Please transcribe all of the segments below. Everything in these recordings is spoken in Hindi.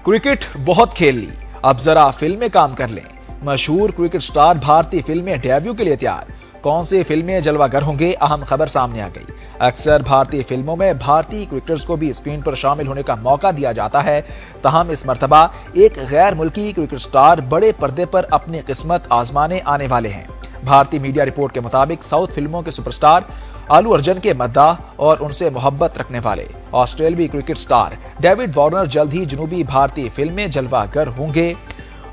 क्रिकेट बहुत खेल ली, अब जरा फिल्म में काम कर लें। मशहूर क्रिकेट स्टार भारतीय फिल्म में डेब्यू के लिए तैयार। कौन सी फिल्में जलवागर होंगे, अहम खबर सामने आ गई। अक्सर भारतीय फिल्मों में भारतीय क्रिकेटर्स को भी स्क्रीन पर शामिल होने का मौका दिया जाता है, तहम इस मर्तबा एक गैर मुल्की क्रिकेट स्टार बड़े पर्दे पर अपनी किस्मत आजमाने आने वाले हैं। भारतीय मीडिया रिपोर्ट के मुताबिक साउथ फिल्मों के सुपरस्टार आलू अर्जुन के मद्दाह और उनसे मोहब्बत रखने वाले ऑस्ट्रेलियाई क्रिकेट स्टार डेविड वार्नर जल्द ही जनूबी भारतीय फिल्म में जलवागर होंगे।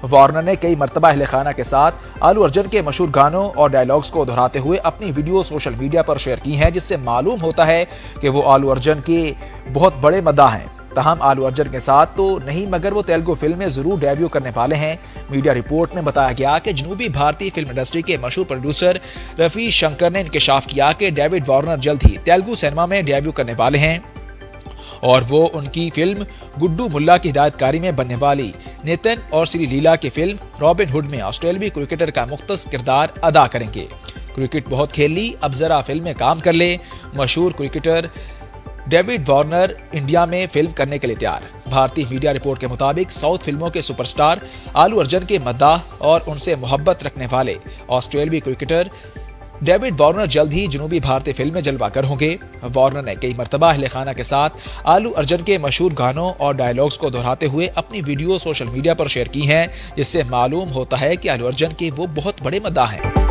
वार्नर ने कई मर्तबा अहले खाना के साथ आलू अर्जुन के मशहूर गानों और डायलॉग्स को दोहराते हुए अपनी वीडियो सोशल मीडिया पर शेयर की हैं, जिससे मालूम होता है कि वो आलू अर्जुन के बहुत बड़े मद्दाह हैं। तहम आलू अर्जुन के साथ तो नहीं, मगर वो तेलुगु फिल्म में जरूर डेब्यू करने वाले हैं। मीडिया रिपोर्ट में बताया गया कि जनूबी भारतीय फिल्म इंडस्ट्री के मशहूर प्रोड्यूसर रफी शंकर ने इंकशाफ किया कि डेविड वार्नर जल्द ही तेलुगु सिनेमा में डेब्यू करने वाले हैं और वो उनकी फिल्म गुड्डू मुल्ला की हिदायतकारी में बनने वाली नितिन और श्री लीला की फिल्म रॉबिन हुड में ऑस्ट्रेलियाई क्रिकेटर का मुख्तस किरदार अदा करेंगे। क्रिकेट बहुत खेल ली, अब जरा फिल्म में काम कर ले। मशहूर क्रिकेटर डेविड वार्नर इंडिया में फिल्म करने के लिए तैयार। भारतीय मीडिया रिपोर्ट के मुताबिक साउथ फिल्मों के सुपरस्टार आलू अर्जुन के मद्दाह और उनसे मोहब्बत रखने वाले ऑस्ट्रेलियाई क्रिकेटर डेविड वार्नर जल्द ही जनूबी भारतीय फिल्म में जलवागर होंगे। वार्नर ने कई मर्तबा अहले खाना के साथ आलू अर्जुन के मशहूर गानों और डायलॉग्स को दोहराते हुए अपनी वीडियो सोशल मीडिया पर शेयर की हैं, जिससे मालूम होता है कि आलू अर्जुन के वो बहुत बड़े मद्दाह हैं।